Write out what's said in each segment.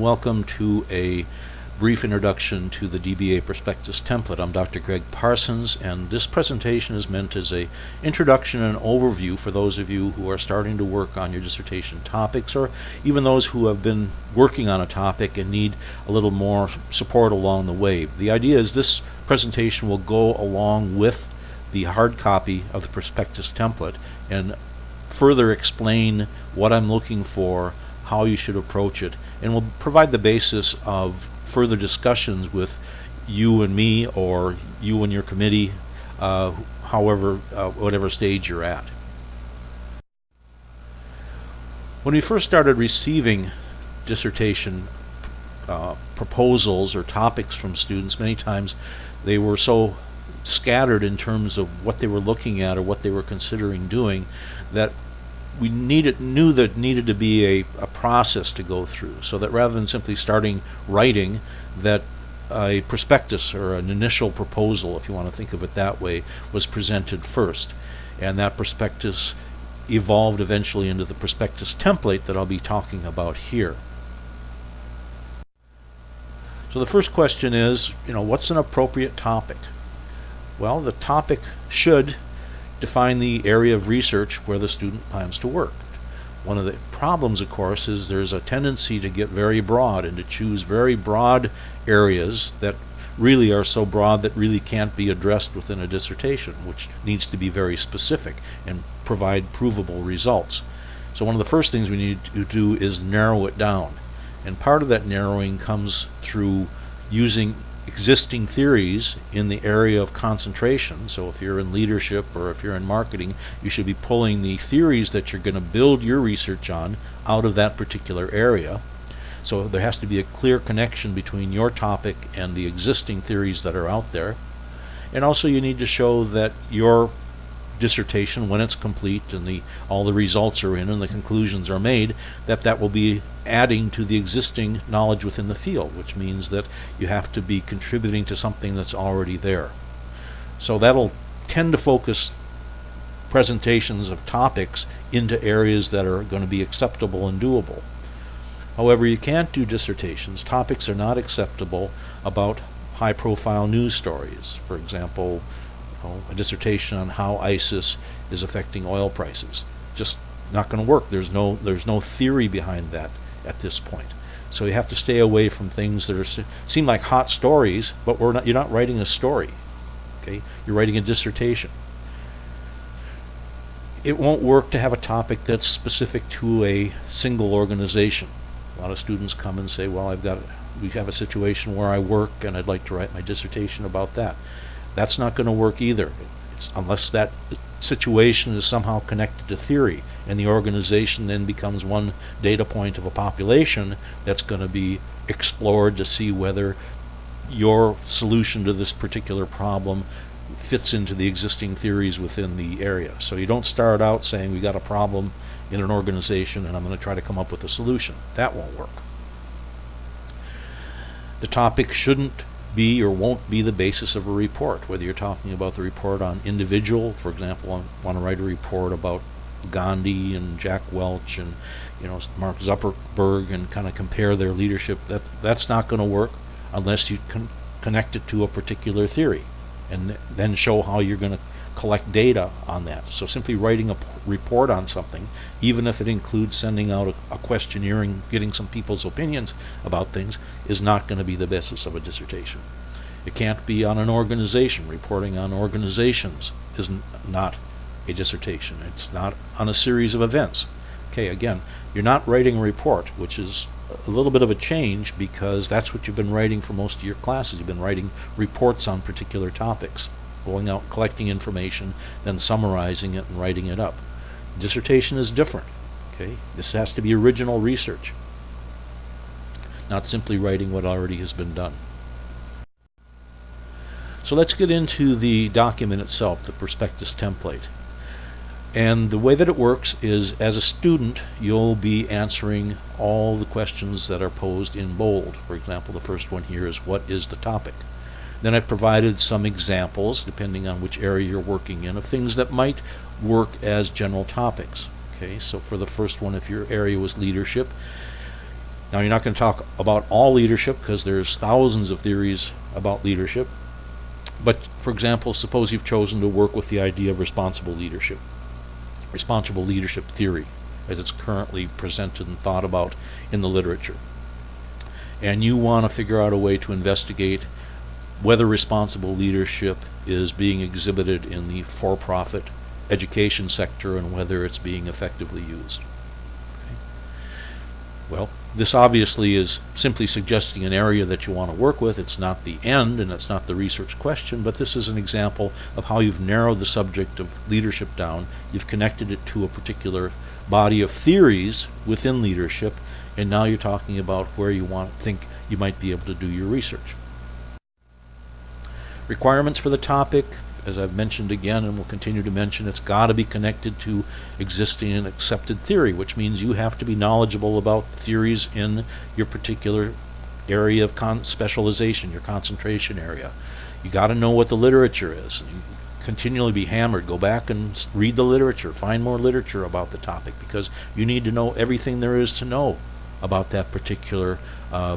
welcome to a brief introduction to the DBA Prospectus template. I'm Dr. Greg Parsons, and this presentation is meant as an introduction and overview for those of you who are starting to work on your dissertation topics, or even those who have been working on a topic and need a little more support along the way. The idea is this presentation will go along with the hard copy of the Prospectus template and further explain what I'm looking for, how you should approach it, and will provide the basis of further discussions with you and me, or you and your committee, whatever stage you're at. When we first started receiving dissertation proposals or topics from students, many times they were so scattered in terms of what they were looking at or what they were considering doing that we knew that needed to be a process to go through, so that rather than simply starting writing, that a prospectus or an initial proposal, if you want to think of it that way, was presented first. And that prospectus evolved eventually into the prospectus template that I'll be talking about here. So the first question is, what's an appropriate topic? Well, the topic should define the area of research where the student plans to work. One of the problems, of course, is there's a tendency to get very broad and to choose very broad areas that really are so broad that really can't be addressed within a dissertation, which needs to be very specific and provide provable results. So one of the first things we need to do is narrow it down. And part of that narrowing comes through using existing theories in the area of concentration. So if you're in leadership or if you're in marketing, you should be pulling the theories that you're going to build your research on out of that particular area. So there has to be a clear connection between your topic and the existing theories that are out there. And also you need to show that your dissertation, when it's complete and all the results are in and the conclusions are made, that will be adding to the existing knowledge within the field, which means that you have to be contributing to something that's already there. So that'll tend to focus presentations of topics into areas that are going to be acceptable and doable. However, you can't do dissertations. Topics are not acceptable about high-profile news stories. For example, a dissertation on how ISIS is affecting oil prices. Just not going to work. There's no theory behind that at this point. So you have to stay away from things that seem like hot stories, but you're not writing a story. Okay? You're writing a dissertation. It won't work to have a topic that's specific to a single organization. A lot of students come and say, well, we have a situation where I work and I'd like to write my dissertation about that. That's not going to work either, unless that situation is somehow connected to theory, and the organization then becomes one data point of a population that's going to be explored to see whether your solution to this particular problem fits into the existing theories within the area. So you don't start out saying we got a problem in an organization and I'm going to try to come up with a solution. That won't work. The topic shouldn't be or won't be the basis of a report, whether you're talking about the report on individual. For example, I want to write a report about Gandhi and Jack Welch and Mark Zuckerberg and kind of compare their leadership. That's not going to work unless you can connect it to a particular theory and then show how you're going to collect data on that. So simply writing a report on something, even if it includes sending out a questionnaire and getting some people's opinions about things, is not going to be the basis of a dissertation. It can't be on an organization. Reporting on organizations is not a dissertation. It's not on a series of events. Okay, again, you're not writing a report, which is a little bit of a change because that's what you've been writing for most of your classes. You've been writing reports on particular topics, going out, collecting information, then summarizing it and writing it up. Dissertation is different. Okay, this has to be original research, not simply writing what already has been done. So let's get into the document itself, the prospectus template. And the way that it works is, as a student, you'll be answering all the questions that are posed in bold. For example, the first one here is, what is the topic? Then I've provided some examples, depending on which area you're working in, of things that might work as general topics. Okay, so for the first one, if your area was leadership, Now, you're not going to talk about all leadership because there's thousands of theories about leadership. But, for example, suppose you've chosen to work with the idea of responsible leadership theory, as it's currently presented and thought about in the literature. And you want to figure out a way to investigate whether responsible leadership is being exhibited in the for-profit education sector and whether it's being effectively used. Okay. Well, this obviously is simply suggesting an area that you want to work with. It's not the end, and it's not the research question, but this is an example of how you've narrowed the subject of leadership down. You've connected it to a particular body of theories within leadership, and now you're talking about where you think you might be able to do your research. Requirements for the topic, as I've mentioned again and will continue to mention, it's got to be connected to existing and accepted theory, which means you have to be knowledgeable about theories in your particular area of specialization, your concentration area. You got to know what the literature is. You continually be hammered. Go back and read the literature. Find more literature about the topic, because you need to know everything there is to know about that particular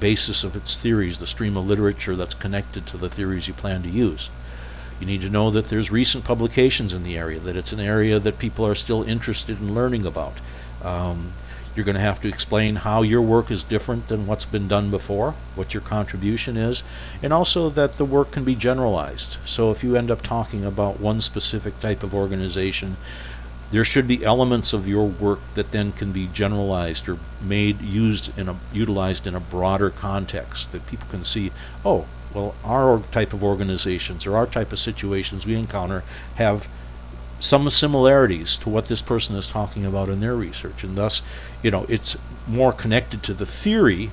basis of its theories, the stream of literature that's connected to the theories you plan to use. You need to know that there's recent publications in the area, that it's an area that people are still interested in learning about. You're going to have to explain how your work is different than what's been done before, what your contribution is, and also that the work can be generalized. So if you end up talking about one specific type of organization, there should be elements of your work that then can be generalized or utilized in a broader context, that people can see, oh, well, our type of organizations or our type of situations we encounter have some similarities to what this person is talking about in their research, and thus, it's more connected to the theory.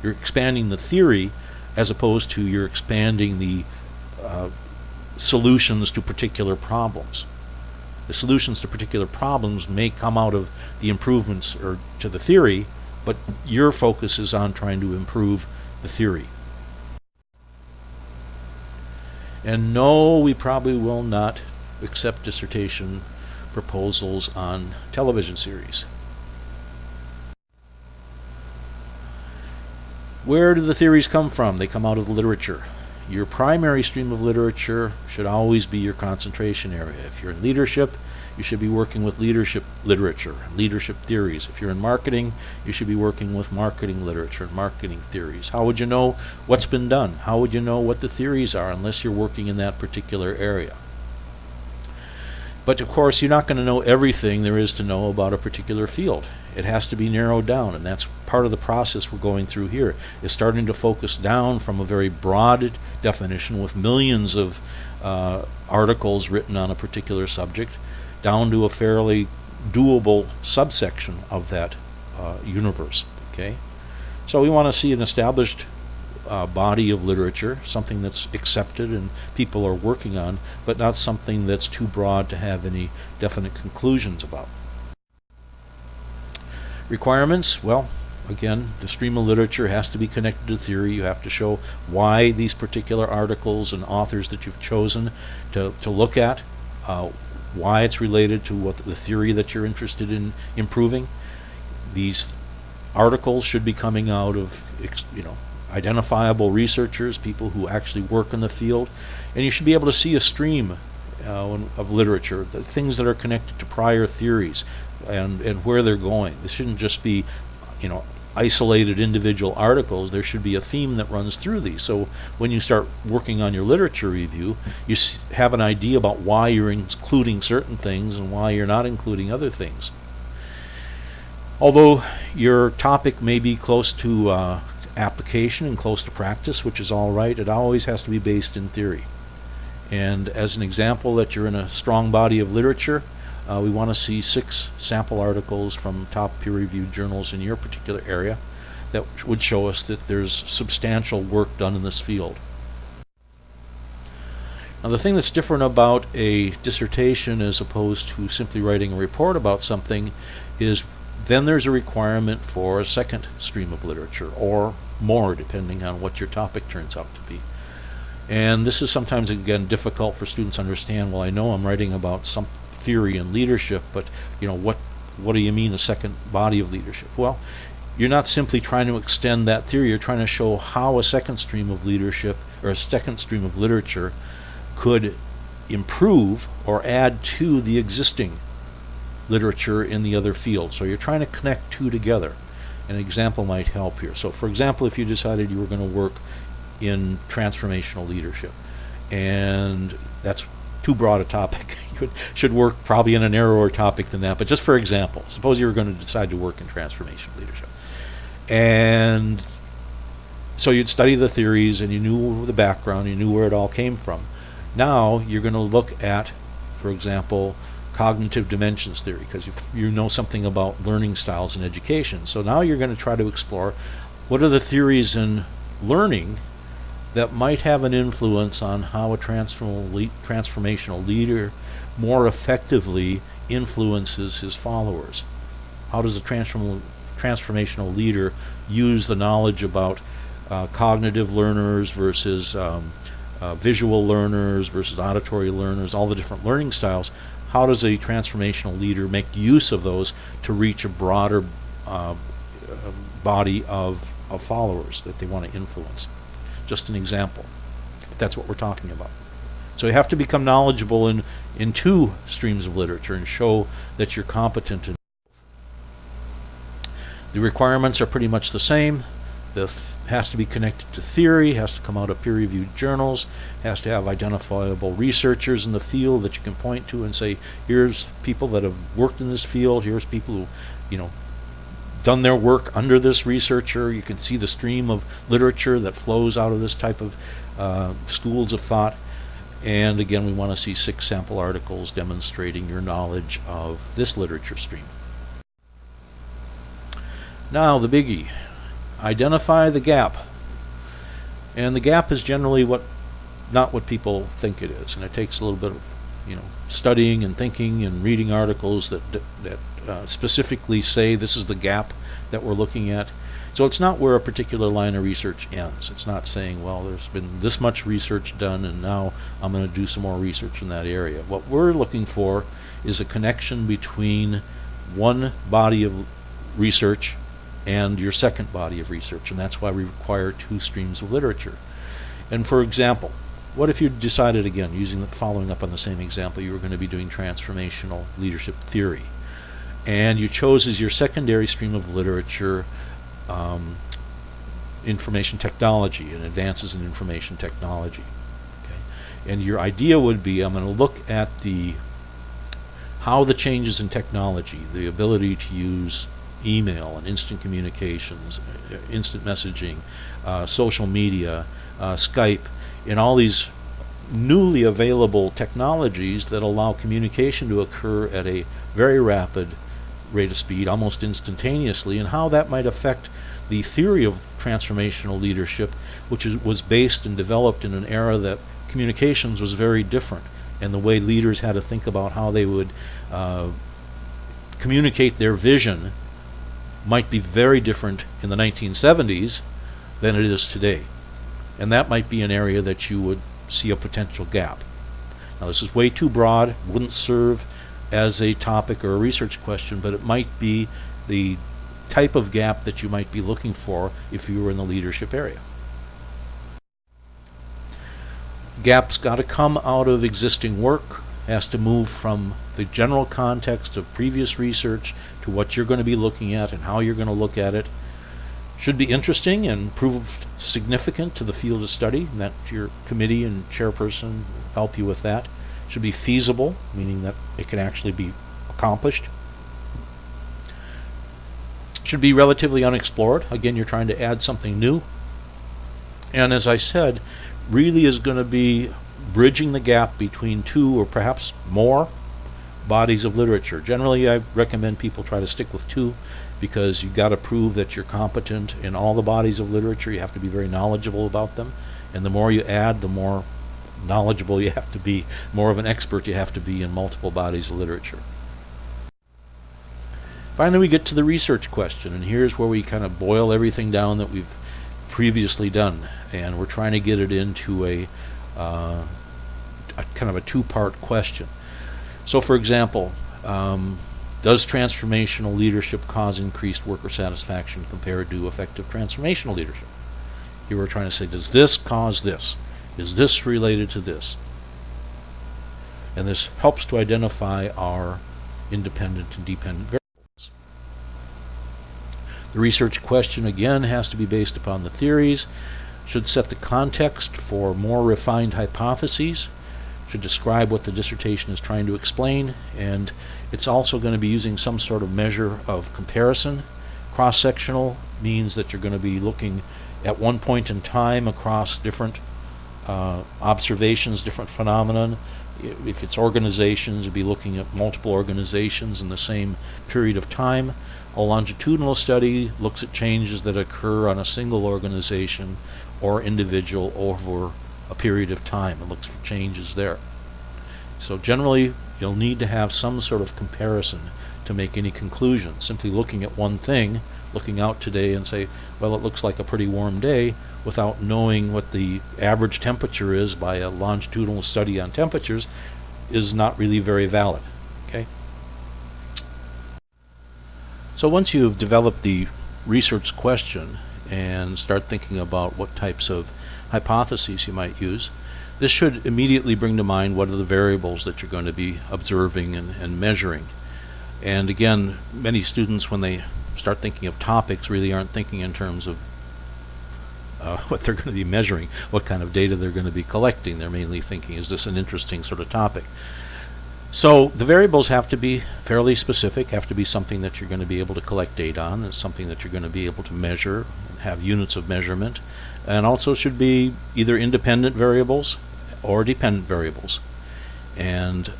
You're expanding the theory as opposed to you're expanding the solutions to particular problems. The solutions to particular problems may come out of the improvements or to the theory, but your focus is on trying to improve the theory. And no, we probably will not accept dissertation proposals on television series. Where do the theories come from? They come out of the literature. Your primary stream of literature should always be your concentration area. If you're in leadership, you should be working with leadership literature, leadership theories. If you're in marketing, you should be working with marketing literature and marketing theories. How would you know what's been done? How would you know what the theories are unless you're working in that particular area? But of course, you're not going to know everything there is to know about a particular field. It has to be narrowed down, and that's part of the process we're going through here, is starting to focus down from a very broad definition with millions of articles written on a particular subject down to a fairly doable subsection of that universe. Okay, so we want to see an established body of literature, something that's accepted and people are working on, but not something that's too broad to have any definite conclusions about. Requirements, well, again, the stream of literature has to be connected to theory. You have to show why these particular articles and authors that you've chosen to look at, why it's related to what the theory that you're interested in improving. These articles should be coming out of, identifiable researchers, people who actually work in the field, and you should be able to see a stream of literature, the things that are connected to prior theories and where they're going. This shouldn't just be, isolated individual articles. There should be a theme that runs through these. So when you start working on your literature review, you have an idea about why you're including certain things and why you're not including other things. Although your topic may be close to application and close to practice, which is all right, it always has to be based in theory. And as an example that you're in a strong body of literature, we want to see 6 sample articles from top peer-reviewed journals in your particular area that would show us that there's substantial work done in this field. Now, the thing that's different about a dissertation as opposed to simply writing a report about something is then there's a requirement for a second stream of literature, or more, depending on what your topic turns out to be. And this is sometimes, again, difficult for students to understand. Well, I know I'm writing about some theory and leadership, but what do you mean a second body of leadership? Well, you're not simply trying to extend that theory, you're trying to show how a second stream of leadership or a second stream of literature could improve or add to the existing literature in the other field. So you're trying to connect two together. An example might help here. So for example, if you decided you were going to work in transformational leadership, and that's too broad a topic. You should work probably in a narrower topic than that, but just for example, suppose you were going to decide to work in transformational leadership. And so you'd study the theories and you knew the background, you knew where it all came from. Now you're going to look at, for example, cognitive dimensions theory, because you know something about learning styles in education. So now you're going to try to explore what are the theories in learning that might have an influence on how a transformational leader more effectively influences his followers. How does a transformational leader use the knowledge about cognitive learners versus visual learners versus auditory learners, all the different learning styles? How does a transformational leader make use of those to reach a broader body of followers that they want to influence? Just an example. But that's what we're talking about. So you have to become knowledgeable in two streams of literature and show that you're competent in both. The requirements are pretty much the same. Has to be connected to theory, has to come out of peer-reviewed journals, has to have identifiable researchers in the field that you can point to and say, here's people that have worked in this field, here's people who, done their work under this researcher. You can see the stream of literature that flows out of this type of schools of thought. And again, we want to see 6 sample articles demonstrating your knowledge of this literature stream. Now, the biggie. Identify the gap. And the gap is generally not what people think it is. And it takes a little bit of studying and thinking and reading articles that specifically say this is the gap that we're looking at. So it's not where a particular line of research ends. It's not saying, well, there's been this much research done and now I'm going to do some more research in that area. What we're looking for is a connection between one body of research and your second body of research, and that's why we require 2 streams of literature. And for example, what if you decided, again, following up on the same example, you were going to be doing transformational leadership theory, and you chose as your secondary stream of literature information technology and advances in information technology. Okay? And your idea would be, I'm going to look at how the changes in technology, the ability to use email and instant communications, instant messaging, social media, Skype, and all these newly available technologies that allow communication to occur at a very rapid rate of speed, almost instantaneously, and how that might affect the theory of transformational leadership, which was based and developed in an era that communications was very different, and the way leaders had to think about how they would communicate their vision might be very different in the 1970s than it is today. And that might be an area that you would see a potential gap. Now, this is way too broad, wouldn't serve as a topic or a research question, but it might be the type of gap that you might be looking for if you were in the leadership area. Gap's got to come out of existing work, has to move from the general context of previous research to what you're going to be looking at and how you're going to look at it. Should be interesting and prove significant to the field of study, and that your committee and chairperson help you with that. Should be feasible, meaning that it can actually be accomplished. Should be relatively unexplored. Again, you're trying to add something new. And as I said, really is going to be bridging the gap between 2 or perhaps more bodies of literature. Generally, I recommend people try to stick with 2 because you've got to prove that you're competent in all the bodies of literature. You have to be very knowledgeable about them. And the more you add, the more knowledgeable you have to be, more of an expert you have to be in multiple bodies of literature. Finally, we get to the research question, and here's where we kind of boil everything down that we've previously done, and we're trying to get it into a kind of a 2-part question. So, for example, Does transformational leadership cause increased worker satisfaction compared to effective transformational leadership? Here we're trying to say, does this cause this? Is this related to this? And this helps to identify our independent and dependent variables. The research question, again, has to be based upon the theories, should set the context for more refined hypotheses, should describe what the dissertation is trying to explain, and it's also going to be using some sort of measure of comparison. Cross-sectional means that you're going to be looking at one point in time across different observations, different phenomenon. If it's organizations, you'll be looking at multiple organizations in the same period of time. A longitudinal study looks at changes that occur on a single organization or individual over a period of time and looks for changes there. So generally, you'll need to have some sort of comparison to make any conclusion. Simply looking at one thing, looking out today and say, well, it looks like a pretty warm day, without knowing what the average temperature is by a longitudinal study on temperatures, is not really very valid. Okay? So once you've developed the research question and start thinking about what types of hypotheses you might use, this should immediately bring to mind what are the variables that you're going to be observing and measuring. And again, many students, when they start thinking of topics, really aren't thinking in terms of what they're going to be measuring, what kind of data they're going to be collecting. They're mainly thinking, is this an interesting sort of topic? So the variables have to be fairly specific, have to be something that you're going to be able to collect data on, and something that you're going to be able to measure, and have units of measurement, and also should be either independent variables or dependent variables. And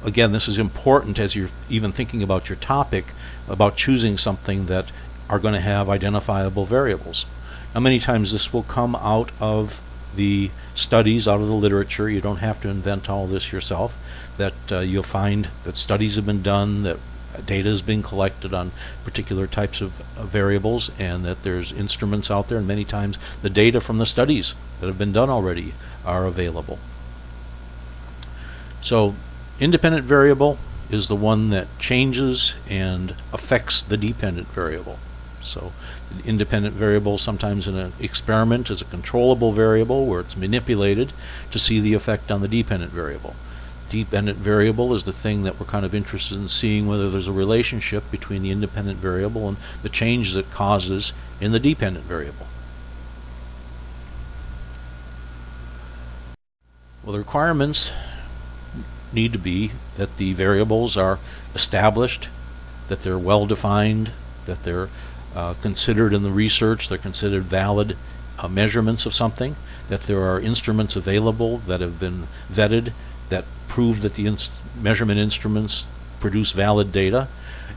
again, this is important as you're even thinking about your topic, about choosing something that are going to have identifiable variables. Now, many times this will come out of the studies, out of the literature. You don't have to invent all this yourself. That you'll find that studies have been done, that data has been collected on particular types of variables, and that there's instruments out there, and many times the data from the studies that have been done already are available. So independent variable is the one that changes and affects the dependent variable. So the independent variable, sometimes in an experiment, is a controllable variable where it's manipulated to see the effect on the dependent variable. Dependent variable is the thing that we're kind of interested in seeing, whether there's a relationship between the independent variable and the changes it causes in the dependent variable. Well, the requirements need to be that the variables are established, that they're well defined, that they're considered in the research, they're considered valid measurements of something, that there are instruments available that have been vetted that prove that the measurement instruments produce valid data,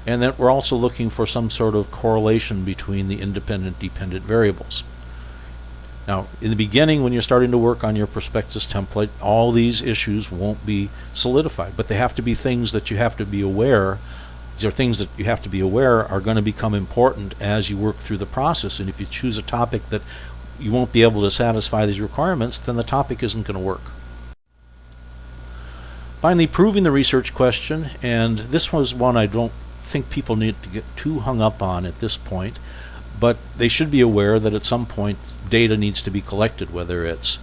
and that we're also looking for some sort of correlation between the independent-dependent variables. Now, in the beginning, when you're starting to work on your prospectus template, all these issues won't be solidified, but they have to be things that you have to be aware. These are things that you have to be aware are going to become important as you work through the process. And if you choose a topic that you won't be able to satisfy these requirements, then the topic isn't going to work. Finally, proving the research question, and this was one I don't think people need to get too hung up on at this point, but they should be aware that at some point data needs to be collected, whether it's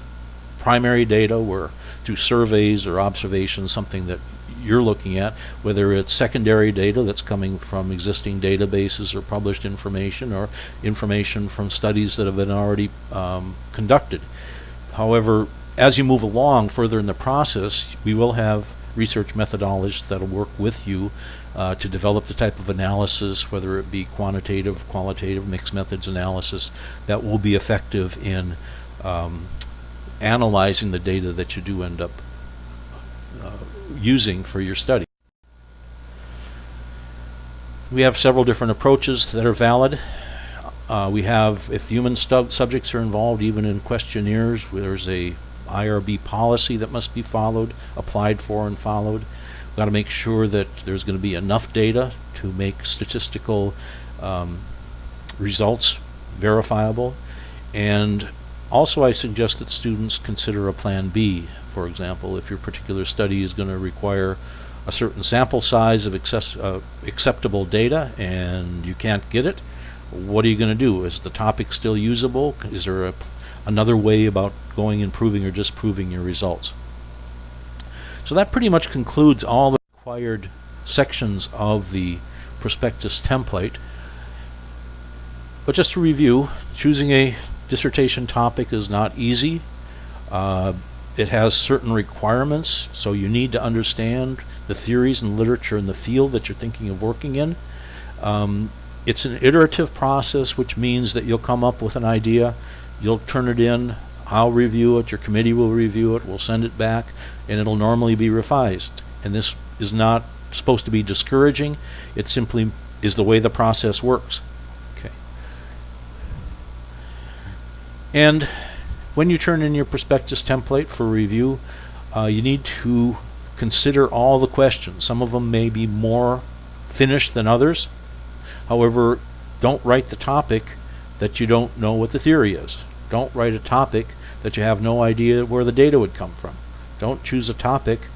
primary data where through surveys or observations, something that you're looking at, whether it's secondary data that's coming from existing databases or published information, or information from studies that have been already conducted. However, as you move along further in the process, we will have research methodologies that will work with you to develop the type of analysis, whether it be quantitative, qualitative, mixed methods analysis, that will be effective in analyzing the data that you do end up using for your study. We have several different approaches that are valid. We have, if human subjects are involved, even in questionnaires, there's a IRB policy that must be followed, applied for and followed. We've got to make sure that there's going to be enough data to make statistical results verifiable. And also I suggest that students consider a plan B. For example, if your particular study is going to require a certain sample size of acceptable data and you can't get it, what are you going to do? Is the topic still usable? Is there another way about going and proving or disproving your results? So that pretty much concludes all the required sections of the prospectus template. But just to review, choosing a dissertation topic is not easy. It has certain requirements, so you need to understand the theories and literature in the field that you're thinking of working in. It's an iterative process, which means that you'll come up with an idea, you'll turn it in, I'll review it, your committee will review it, we'll send it back, and it'll normally be revised. And this is not supposed to be discouraging, it simply is the way the process works. Okay. And when you turn in your prospectus template for review, you need to consider all the questions. Some of them may be more finished than others. However, don't write the topic that you don't know what the theory is. Don't write a topic that you have no idea where the data would come from. Don't choose a topic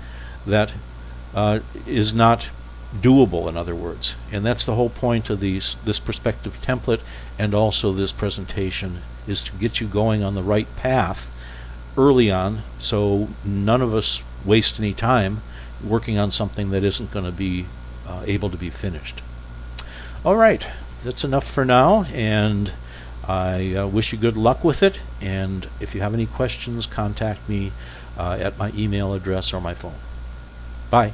that is not doable, in other words. And that's the whole point of this perspective template and also this presentation, is to get you going on the right path early on, so none of us waste any time working on something that isn't going to be able to be finished. All right, that's enough for now, and I wish you good luck with it, and if you have any questions, contact me at my email address or my phone. Bye.